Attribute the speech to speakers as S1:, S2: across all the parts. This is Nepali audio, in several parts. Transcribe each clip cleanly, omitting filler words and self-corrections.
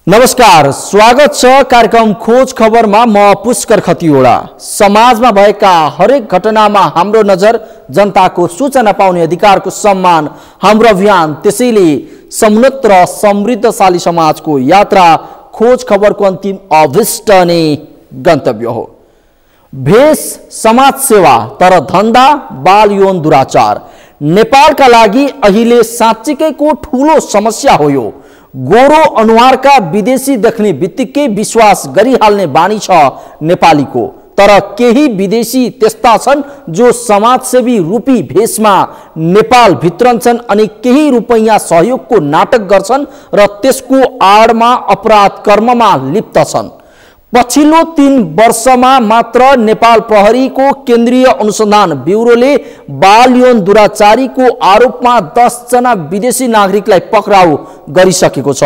S1: नमस्कार, स्वागत छ कार्यक्रम खोज खबरमा। म पुष्कर खतिवडा। समाजमा भएका हरेक घटनामा हाम्रो नजर, जनताको सूचना पाउने अधिकारको सम्मान हाम्रो अभियान। त्यसैले समुन्नत र समृद्धशाली समाजको यात्रा खोज खबरको अन्तिम अभिष्ट नै गन्तव्य हो। भेष समाज सेवा तर धन्दा बाल यौन दुराचार नेपालका लागि अहिले साँच्चैको ठूलो समस्या हो। यो गोरो अनुहारका विदेशी देख्ने बित्तिकै विश्वास गरिहाल्ने बानी छ नेपालीको। तर केही विदेशी त्यस्ता छन् जो समाजसेवी रूपी भेषमा नेपाल भित्रन्छन् अनि केही रुपैयाँ सहयोगको नाटक गर्छन् र त्यसको आडमा अपराध कर्ममा लिप्त छन्। पछिल्लो 3 वर्षमा मात्र नेपाल प्रहरीको केन्द्रीय अनुसन्धान ब्युरोले बाल यौन दुराचारीको आरोपमा 10 जना विदेशी नागरिकलाई पक्राउ गरिसकेको छ।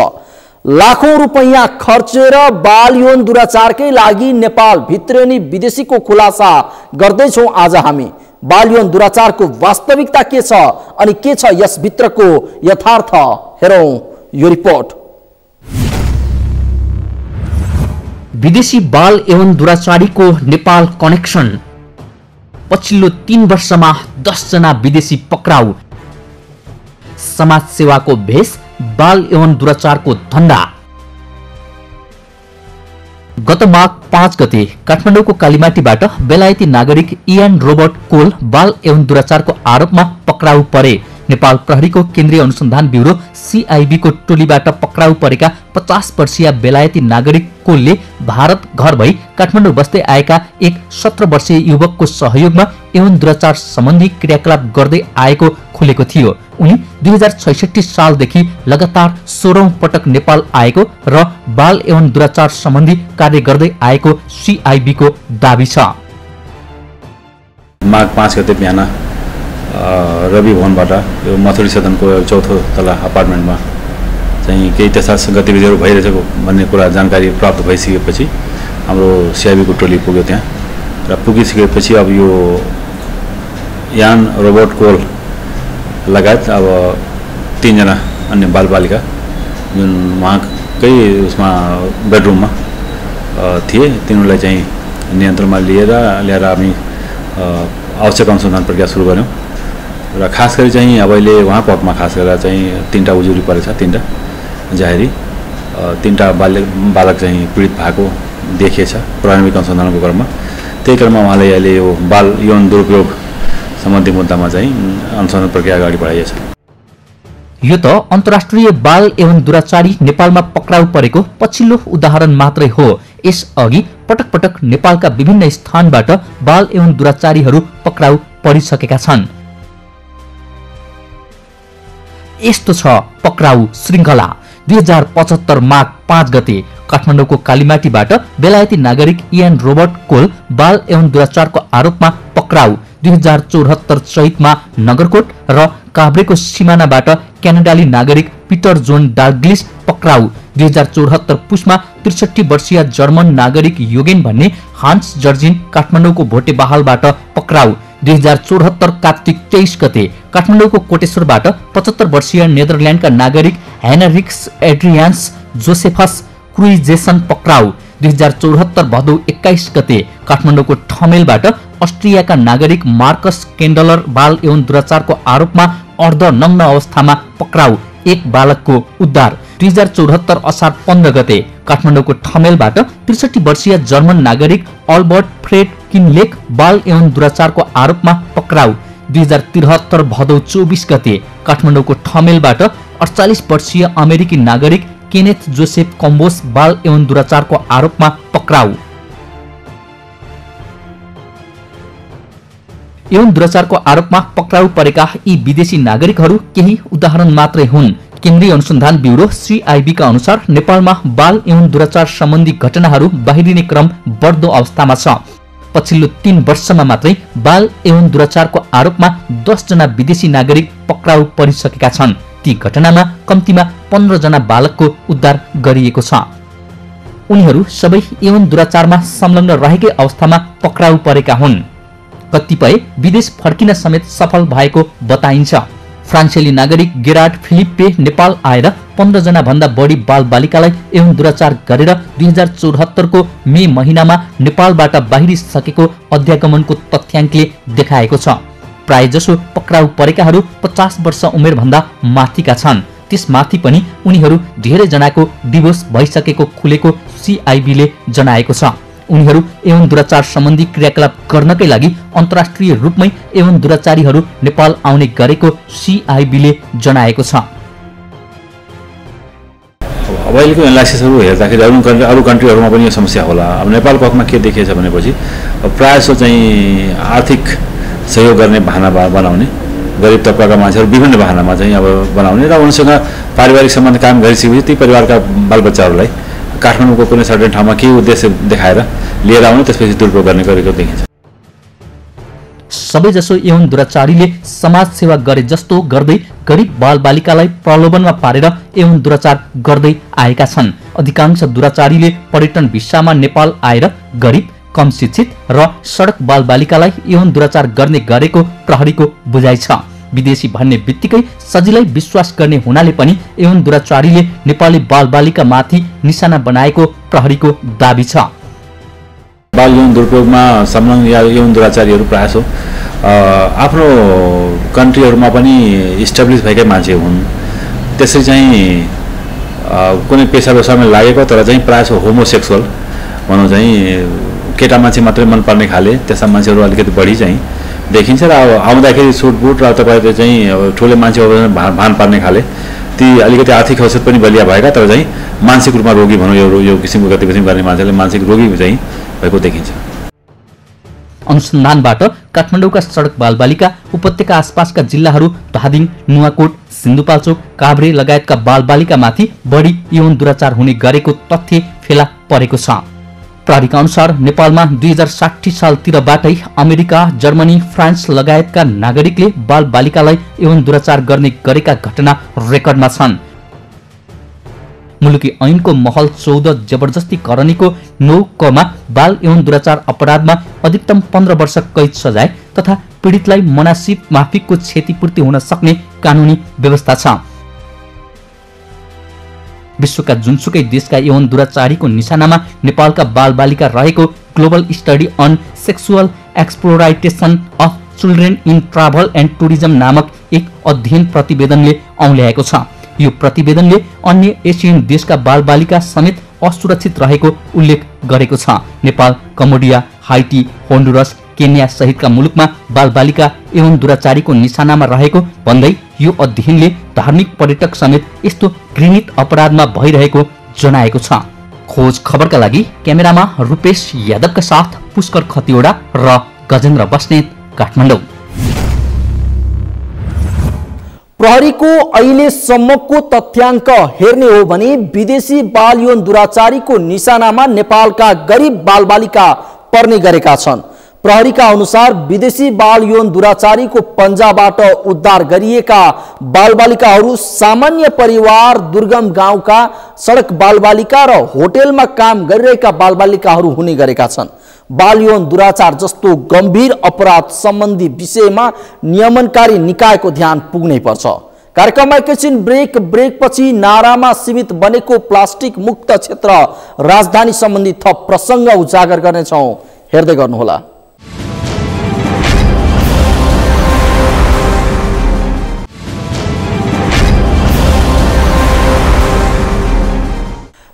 S1: लाखौं रुपैयाँ खर्चेर बाल यौन दुराचारकै लागि नेपाल भित्रनी विदेशीको खुलासा गर्दैछौं। आज हामी बाल यौन दुराचारको वास्तविकता के छ अनि के छ यस भित्रको यथार्थ, हेरौं यो रिपोर्ट।
S2: विदेशी बाल एवं दुराचारीको नेपाल कनेक्सन। पछिल्लो 3 वर्षमा 10 जना विदेशी पक्राउ। समाज सेवाको भेष, बाल एवं दुराचारको धन्दा। गत माघ 5 गते काठमाडौँको कालीमाटीबाट बेलायती नागरिक इयान रोबर्ट कोल बाल एवं दुराचारको आरोपमा पक्राउ परे। नेपाल प्रहरीको केन्द्रीय अनुसन्धान ब्युरो CIB को टोलीबाट पक्राउ परेका 50 वर्षीय बेलायती नागरिक कोलले भारत घर भई काठमाडौँ बस्दै आएका एक 17 वर्षीय युवकको सहयोगमा एवं दुराचार सम्बन्धी क्रियाकलाप गर्दै आएको खुलेको थियो। उनी 2066 सालदेखि लगातार 16औं पटक नेपाल आएको र बाल एवं दुराचार सम्बन्धी कार्य गर्दै आएको CIB को दाबी छ।
S3: माघ 5 गते बिहान रवि भवनबाट यो मथुरी सदनको चौथो तला अपार्टमेन्टमा चाहिँ केही त्यस्ता गतिविधिहरू भइरहेको भन्ने कुरा जानकारी प्राप्त भइसकेपछि हाम्रो CIB को टोली पुग्यो त्यहाँ र पुगिसकेपछि अब यो यान रोबर्ट कोल लगायत अब 3 जना अन्य बालबालिका जुन उहाँकै उसमा बेडरुममा थिए, तिनीहरूलाई चाहिँ नियन्त्रणमा ल्याएर हामी आवश्यक अनुसन्धान प्रक्रिया सुरु गर्यौं र खास गरी चाहिँ अब अहिले उहाँको हकमा खास गरेर चाहिँ 3टा उजुरी परेछ, 3टा जाहेरी 3टा बालक चाहिँ पीडित भएको देखिएछ प्रारम्भिक अनुसन्धानको क्रममा। त्यही क्रममा उहाँले अहिले यो बाल यौन दुरुपयोग सम्बन्धी मुद्दामा चाहिँ अनुसन्धान प्रक्रिया अगाडि बढाइएछ।
S2: यो त अन्तर्राष्ट्रिय बाल एवं दुराचारी नेपालमा पक्राउ परेको पछिल्लो उदाहरण मात्रै हो। यसअघि पटक पटक नेपालका विभिन्न स्थानबाट बाल एवं दुराचारीहरू पक्राउ परिसकेका छन्। यस्तो छ पक्राउ श्रृङ्खला। 2075 माघ 5 गते काठमाडौँको कालीमाटीबाट बेलायती नागरिक इयान रोबर्ट कोल बाल एवं दुराचारको आरोपमा पक्राउ। 2074 चैतमा नगरकोट र काभ्रेको सिमानाबाट क्यानाडाली नागरिक पिटर जोन डाग्लिस पक्राउ। 2074 पुसमा 63 वर्षीय जर्मन नागरिक योगेन भन्ने हान्स जर्जिन काठमाडौँको भोटेबहालबाट पक्राउ। 2074 कार्तिक 23 गते काठमाडौँको कोटेश्वरबाट 75 वर्षीय नेदरल्यान्डका नागरिक हेनरिक्स एड्रियान्स जोसेफस क्रुइजेसन पक्राउ। 2074 भदौ 21 गते काठमाडौँको ठमेलबाट अस्ट्रियाका नागरिक मार्कस केन्डलर बाल एवं दुराचारको आरोपमा अर्धनग्न अवस्थामा पक्राउ। एक बालकको उद्धार। 2074 असार 15 गते काठमाडौँको ठमेलबाट 63 वर्षीय जर्मन नागरिक अल्बर्ट फ्रेड किनलेक बाल एवं दुराचारको आरोपमा पक्राउ। 2073 भदौ 24 गते काठमाडौँको ठमेलबाट 48 वर्षीय अमेरिकी नागरिक केनेथ जोसेफ कम्बोस बाल एवं दुराचारको आरोपमा पक्राउ। एवं दुराचारको आरोपमा पक्राउ परेका यी विदेशी नागरिकहरू केही उदाहरण मात्रै हुन्। केन्द्रीय अनुसन्धान ब्युरो CIB का अनुसार नेपालमा बाल एवं दुराचार सम्बन्धी घटनाहरू बाहिरिने क्रम बढ्दो अवस्थामा छ। पछिल्लो 3 वर्षमा मात्रै बाल एवं दुराचारको आरोपमा 10 जना विदेशी नागरिक पक्राउ परिसकेका छन्। ती घटनामा कम्तीमा 15 जना बालकको उद्धार गरिएको छ। उनीहरू सबै एवं दुराचारमा संलग्न रहेकै अवस्थामा पक्राउ परेका हुन्। कतिपय विदेश फर्किन समेत सफल भएको बताइन्छ। फ्रान्सेली नागरिक गेरार्ड फिलिप्पे नेपाल आएर 15 जना भन्दा बढी बालबालिकालाई यौन दुराचार गरेर 2074 को मे महिनामा नेपालबाट बाहिरिसकेको अध्यागमनको तथ्याङ्कले देखाएको छ। प्रायजसो पक्राउ परेकाहरू 50 वर्ष उमेरभन्दा माथिका छन्। त्यसमाथि पनि उनीहरू धेरै जनाको डिभोर्स भइसकेको खुलेको CIB ले जनाएको छ। उनीहरू यौन दुराचार सम्बन्धी क्रियाकलाप गर्नकै लागि अन्तर्राष्ट्रिय रूपमै यौन दुराचारीहरू नेपाल आउने गरेको CIB ले जनाएको छ।
S3: अहिलेको एनालाइसिसहरू हेर्दाखेरि अरू कन्ट्रीहरूमा पनि यो समस्या होला। अब नेपाल पक्षमा के देखिएछ भनेपछि प्रायः जसो चाहिँ आर्थिक सहयोग गर्ने बहाना बनाउने, गरिब तबकाका मान्छेहरू विभिन्न बहानामा चाहिँ अब बनाउने र उनीसँग पारिवारिक सम्बन्ध कायम गरिसकेपछि ती परिवारका बालबच्चाहरूलाई काठमाडौँको कुनै सर्टेन ठाउँमा केही उद्देश्य देखाएर लिएर आउने, त्यसपछि दुरुपयोग गर्ने गरेको देखिन्छ।
S2: सबैजसो यौन दुराचारीले समाज सेवा गरे जस्तो गर्दै गरिब बालबालिकालाई प्रलोभनमा पारेर यौन दुराचार गर्दै आएका छन्। अधिकांश दुराचारीले पर्यटन भिसामा नेपाल आएर गरिब, कम शिक्षित र सडक बालबालिकालाई यौन दुराचार गर्ने गरेको प्रहरीको बुझाइ छ। विदेशी भन्ने बित्तिकै सजिलै विश्वास गर्ने हुनाले पनि यौन दुराचारीले नेपाली बालबालिका माथि निशाना बनाएको प्रहरीको दाबी छ।
S3: बाल यौन दुरुपयोगमा संलग्न या यौन दुराचारीहरू प्रायः आफ्नो कन्ट्रीहरूमा पनि इस्टाब्लिस भएकै मान्छे हुन्। त्यसरी चाहिँ कुनै पेसा व्यवसायमा लागेको तर चाहिँ प्रायः होमोसेक्सुअल भनौँ चाहिँ केटा मान्छे मात्रै मनपर्ने खाले त्यस्ता मान्छेहरू अलिकति बढी चाहिँ देखिन्छ। र अब आउँदाखेरि सुटबुट र तपाईँले चाहिँ ठुलो मान्छे भान पार्ने खाले ती अलिकति आर्थिक हैसियत पनि बलिया भएका तर चाहिँ मानसिक रूपमा रोगी भनौँ यो किसिमको गतिविधि गर्ने मान्छेले मानसिक रोगी चाहिँ भएको देखिन्छ।
S2: अनुसन्धानबाट काठमाडौँका सडक बालबालिका, उपत्यका आसपासका जिल्लाहरू धादिङ, नुवाकोट, सिन्धुपाल्चोक, काभ्रे लगायतका बालबालिकामाथि बढी यौन दुराचार हुने गरेको तथ्य फेला परेको छ। प्रहरीका अनुसार नेपालमा 2060 सालतिरबाटै अमेरिका, जर्मनी, फ्रान्स लगायतका नागरिकले बालबालिकालाई यौन दुराचार गर्ने गरेका घटना रेकर्डमा छन्। मुलुकी ऐनको महल 14 जबरजस्ती करनीको 9 बाल यौन दुराचार अपराधमा अधिकतम 15 वर्ष कैद सजाय तथा पीडितलाई मनासिब माफिकको क्षतिपूर्ति हुन सक्ने कानुनी व्यवस्था छ। विश्वका जुनसुकै देशका यौन दुराचारीको निशानामा नेपालका बालबालिका रहेको global study on sexual exploitation of children in travel and tourism नामक एक अध्ययन प्रतिवेदनले औल्याएको छ। यो प्रतिवेदनले अन्य एसियन देशका बालबालिका समेत असुरक्षित रहेको उल्लेख गरेको छ। नेपाल, कम्बोडिया, हाइटी, होन्डुरस, केन्या सहितका मुलुकमा बालबालिका यौन दुराचारीको निशानामा रहेको भन्दै यो अध्ययनले धार्मिक पर्यटक समेत यस्तो घृणित अपराधमा भइरहेको जनाएको छ। खोज खबरका लागि क्यामेरामा रूपेश यादवका साथ पुष्कर खतिवडा र गजेन्द्र बस्नेत, काठमाडौँ।
S1: प्रहरीको अहिलेसम्मको तथ्याङ्क हेर्ने हो भने विदेशी बाल यौन दुराचारीको निशानामा नेपालका गरिब बालबालिका पर्ने गरेका छन्। प्रहरीका अनुसार विदेशी बाल यौन दुराचारीको पन्जाबाट उद्धार गरिएका बालबालिकाहरू सामान्य परिवार, दुर्गम गाउँका सडक बालबालिका र होटेलमा काम गरिरहेका बालबालिकाहरू हुने गरेका छन्। बाल यौन दुराचार जस्तो गम्भीर अपराध सम्बन्धी विषयमा नियमनकारी निकायको ध्यान पुग्नै पर्छ। कार्यक्रममा एकैछिन ब्रेकपछि नारामा सीमित बनेको प्लास्टिक मुक्त क्षेत्र राजधानी सम्बन्धी थप प्रसङ्ग उजागर गर्नेछौँ। हेर्दै गर्नुहोला।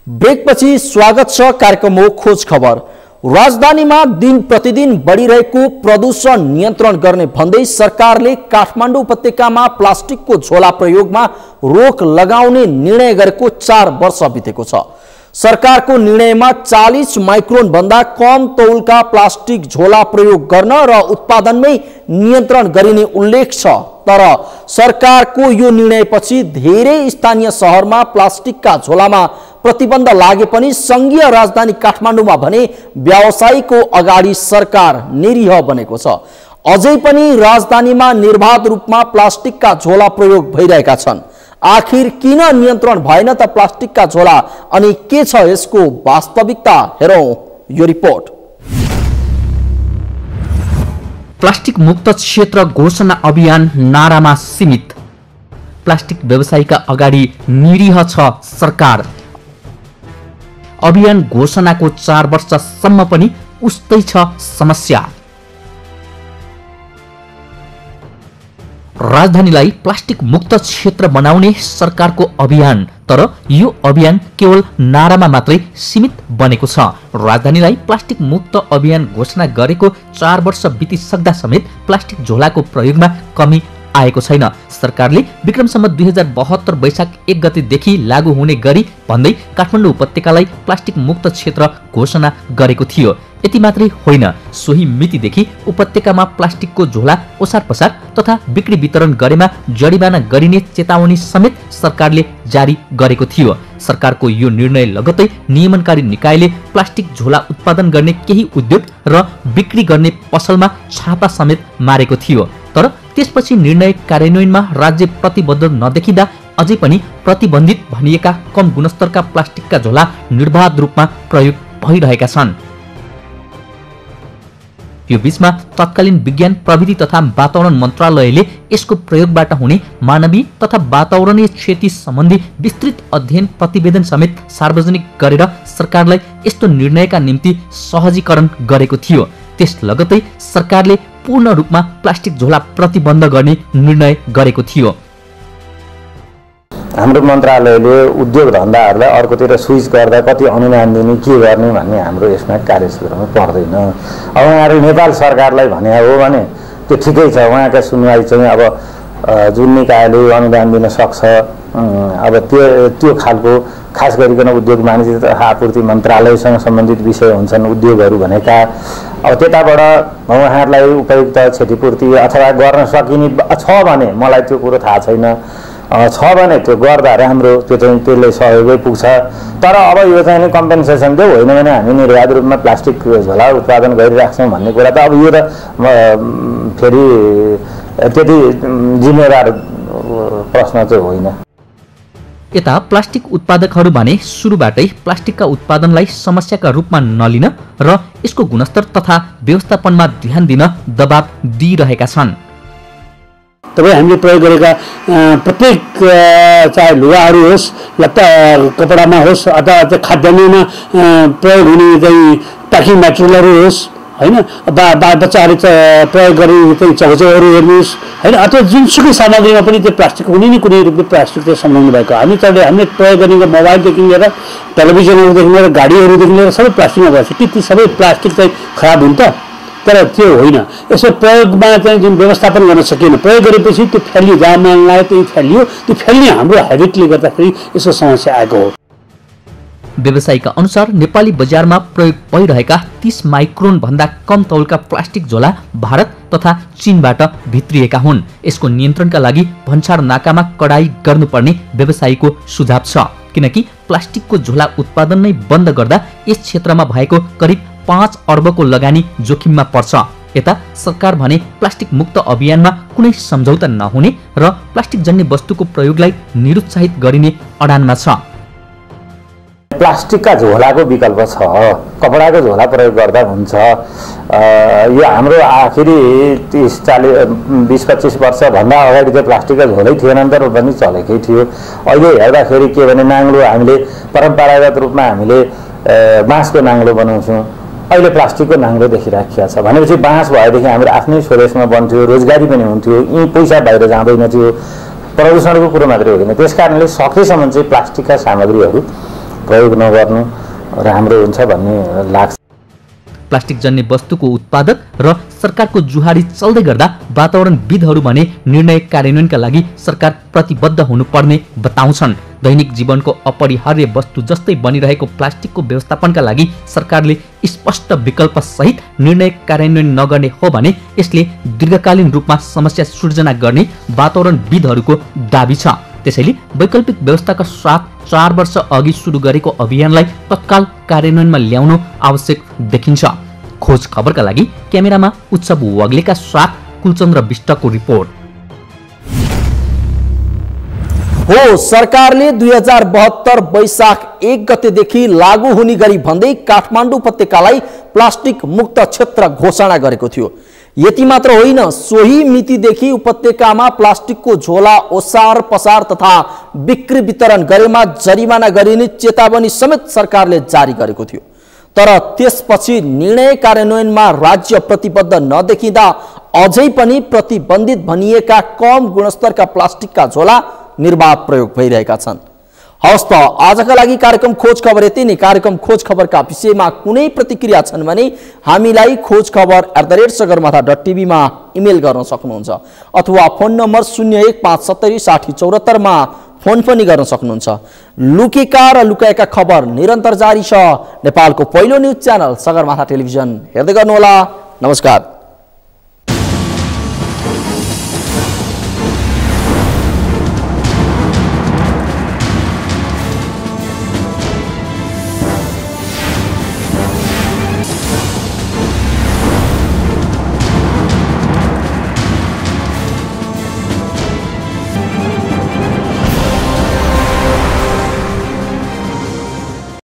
S1: ब्रेकपछि स्वागत छ। कार्यक्रम हो खोज खबर। राजधानीमा दिन प्रतिदिन बढिरहेको प्रदूषण नियन्त्रण गर्ने भन्दै सरकारले काठमाडौँ उपत्यकामा प्लास्टिकको झोला प्रयोगमा रोक लगाउने निर्णय गरेको 4 वर्ष बितेको छ। सरकारको निर्णयमा 40 माइक्रोन भन्दा कम तौलका प्लास्टिक झोला प्रयोग गर्न र उत्पादनमै नियन्त्रण गरिने उल्लेख छ। तर सरकारको यो निर्णयपछि धेरै स्थानीय शहरमा प्लास्टिकका झोलामा प्रतिबन्ध लागे पनि संघीय राजधानी काठमाडौँमा भने व्यवसायीको अगाडि सरकार निरीह बनेको छ। अझै पनि राजधानीमा निर्बाध रूपमा प्लास्टिकका झोला प्रयोग भइरहेका छन्। आखिर किन नियन्त्रण भएन त प्लास्टिकका झोला, अनि के छ यसको वास्तविकता? हेरौं यो रिपोर्ट।
S2: प्लास्टिक मुक्त क्षेत्र घोषणा अभियान नारामा सीमित। प्लास्टिक व्यवसायीका अगाडि निरीह छ सरकार। अभियान घोषणाको 4 वर्षसम्म पनि उस्तै छ समस्या। राजधानीलाई प्लास्टिक मुक्त क्षेत्र बनाउने सरकारको अभियान, तर यो अभियान केवल नारामा मात्रै सीमित बनेको छ। राजधानीलाई प्लास्टिक मुक्त अभियान घोषणा गरेको 4 वर्ष बितिसक्दा समेत प्लास्टिक झोलाको प्रयोगमा कमी आएको छैन। सरकारले विक्रमसम्म 2072 वैशाख 1 गतेदेखि लागू हुने गरी भन्दै काठमाडौँ उपत्यकालाई प्लास्टिक मुक्त क्षेत्र घोषणा गरेको थियो। यति मात्रै होइन, सोही मितिदेखि उपत्यकामा प्लास्टिकको झोला ओसार पसार तथा बिक्री वितरण गरेमा जरिवाना गरिने चेतावनी समेत सरकारले जारी गरेको थियो। सरकारको यो निर्णय लगत्तै नियमनकारी निकायले प्लास्टिक झोला उत्पादन गर्ने केही उद्योग र बिक्री गर्ने पसलमा छापा समेत मारेको थियो। तर त्यसपछि निर्णय कार्यान्वयनमा राज्य प्रतिबद्ध नदेखिँदा अझै पनि प्रतिबन्धित भनिएका कम गुणस्तरका प्लास्टिकका झोला निर्बाध रूपमा प्रयोग भइरहेका छन्। यो बीचमा तत्कालीन विज्ञान प्रविधि तथा वातावरण मन्त्रालयले यसको प्रयोगबाट हुने मानवीय तथा वातावरणीय क्षति सम्बन्धी विस्तृत अध्ययन प्रतिवेदन समेत सार्वजनिक गरेर सरकारलाई यस्तो निर्णयका निम्ति सहजीकरण गरेको थियो। त्यस लगत्तै सरकारले पूर्ण रूपमा प्लास्टिक झोला प्रतिबन्ध गर्ने निर्णय गरेको थियो।
S4: हाम्रो मन्त्रालयले उद्योग धन्दाहरूलाई अर्कोतिर स्विच गर्दा कति अनुदान दिने के गर्ने भन्ने हाम्रो यसमा कार्यसूत्रमा पर्दैन। अब उहाँहरू नेपाल सरकारलाई भने हो भने त्यो ठिकै छ, उहाँका सुनवाई चाहिँ अब जुन निकायले अनुदान दिन सक्छ अब त्यो खालको खास गरिकन उद्योग वाणिज्य तथा आपूर्ति मन्त्रालयसँग सम्बन्धित विषय हुन्छन् उद्योगहरू भनेका। अब त्यताबाट उहाँहरूलाई उपयुक्त क्षतिपूर्ति अथवा गर्न सकिने छ भने मलाई त्यो कुरो थाहा छैन, छ भने त्यो गर्दा राम्रो, त्यो चाहिँ त्यसले सहयोगै पुग्छ। तर अब यो चाहिँ कम्पेन्सेसन देऊ, होइन भने हामी निर्वाध रूपमा प्लास्टिक झोला उत्पादन गरिराख्छौँ भन्ने कुरा त अब यो त फेरि त्यति जिम्मेवार प्रश्न चाहिँ होइन।
S2: यता प्लास्टिक उत्पादकहरू भने सुरुबाटै प्लास्टिकका उत्पादनलाई समस्याका रूपमा नलिन र यसको गुणस्तर तथा व्यवस्थापनमा ध्यान दिन दबाब दिइरहेका छन्।
S5: तपाईँ हामीले प्रयोग गरेका प्रत्येक चाहे लुगाहरू होस्, लत्ता कपडामा होस् अथवा खाद्यान्नमा प्रयोग हुने चाहिँ प्याकिङ मेटेरियलहरू होस्, होइन, बच्चाहरू प्रयोग गर्ने चाहिँ चौचौहरू हेर्नुहोस्, होइन, अथवा जुनसुकै सामग्रीमा पनि त्यो प्लास्टिक कुनै न कुनै रूपले प्लास्टिक चाहिँ समाउनु भएको। हामीले प्रयोग गर्ने मोबाइलदेखि लिएर टेलिभिजनहरूदेखि लिएर गाडीहरूदेखि लिएर सबै प्लास्टिकमा गएको छ। ती सबै प्लास्टिक चाहिँ खराब हुन्छ, तर त्यो होइन। यसो प्रयोगमा चाहिँ जुन व्यवस्थापन गर्न सकिएन, प्रयोग गरेपछि त्यो फ्यालियो, जहाँ मन लाग्यो त्यो फ्यालियो, त्यो फ्याल्ने हाम्रो हेबिटले गर्दाखेरि यसो समस्या आएको हो।
S2: व्यवसायीका अनुसार नेपाली बजारमा प्रयोग भइरहेका 30 माइक्रोन भन्दा कम तौलका प्लास्टिक झोला भारत तथा चीनबाट भित्रिएका हुन्। यसको नियन्त्रणका लागि भन्सार नाकामा कडाई गर्नुपर्ने व्यवसायीको सुझाव छ, किनकि प्लास्टिकको झोला उत्पादन नै बन्द गर्दा यस क्षेत्रमा भएको करिब 5 अर्बको लगानी जोखिममा पर्छ। यता सरकार भने प्लास्टिक मुक्त अभियानमा कुनै सम्झौता नहुने र प्लास्टिक जन्य वस्तुको प्रयोगलाई निरुत्साहित गरिने अडानमा छ।
S4: प्लास्टिकका झोलाको विकल्प छ, कपडाको झोला प्रयोग गर्दा हुन्छ। यो हाम्रो आखिरी 30-40-20-25 वर्षभन्दा अगाडि त प्लास्टिकका झोलै थिएन तर पनि चलेकै थियो। अहिले हेर्दाखेरि के भने नाङ्लो हामीले परम्परागत रूपमा हामीले बाँसको नाङ्लो बनाउँछौँ, अहिले प्लास्टिकको नाङ्लो देखिराखिया छ। भनेपछि बाँस भएदेखि हाम्रो आफ्नै स्वदेशमा बन्थ्यो, रोजगारी पनि हुन्थ्यो, यी पैसा बाहिर जाँदैन थियो, प्रदूषणको कुरो मात्रै होइन। त्यस कारणले सकेसम्म चाहिँ प्लास्टिकका सामग्रीहरू प्रयोग नगर्नु राम्रो हुन्छ भन्ने लाग्छ।
S2: प्लास्टिक जन्य वस्तुको उत्पादक र सरकारको जुहारी चल्दै गर्दा वातावरणविदहरू भने निर्णय कार्यान्वयनका लागि सरकार प्रतिबद्ध हुनुपर्ने बताउँछन्। दैनिक जीवनको अपरिहार्य वस्तु जस्तै बनिरहेको प्लास्टिकको व्यवस्थापनका लागि सरकारले स्पष्ट विकल्प सहित निर्णय कार्यान्वयन नगर्ने हो भने यसले दीर्घकालीन रूपमा समस्या सृजना गर्ने वातावरणविदहरूको दाबी छ। त्यसैले वैकल्पिक व्यवस्थाका साथ 4 वर्ष अघि सुरु गरेको अभियानलाई तत्काल कार्यान्वयनमा ल्याउनु आवश्यक देखिन्छ। खोज खबरका लागि क्यामेरामा उत्सव वाग्लेका साथ कुलचन्द्र विष्टको रिपोर्ट।
S1: हो, सरकारले 2072 वैशाख 1 गतेदेखि लागू हुने गरी भन्दै काठमाडौँ उपत्यकालाई प्लास्टिक मुक्त क्षेत्र घोषणा गरेको थियो। यति मात्र होइन, सोही मितिदेखि उपत्यकामा प्लास्टिकको झोला ओसार पसार तथा बिक्री वितरण गरेमा जरिमाना गरिने चेतावनी समेत सरकारले जारी गरेको थियो। तर त्यसपछि निर्णय कार्यान्वयनमा राज्य प्रतिबद्ध नदेखिँदा अझै पनि प्रतिबन्धित भनिएका कम गुणस्तरका प्लास्टिकका झोला निर्वाध प्रयोग भइरहेका छन्। हवस् त आजका लागि कार्यक्रम खोज खबर यति नै। कार्यक्रम खोज खबरका विषयमा कुनै प्रतिक्रिया छन् भने हामीलाई खोजखबर@sagarmatha.tv मा इमेल गर्न सक्नुहुन्छ अथवा फोन नम्बर 0157076074 मा फोन पनि गर्न सक्नुहुन्छ। लुकेका र लुकाएका खबर निरन्तर जारी छ। नेपालको पहिलो न्युज च्यानल सगरमाथा टेलिभिजन हेर्दै गर्नुहोला। नमस्कार।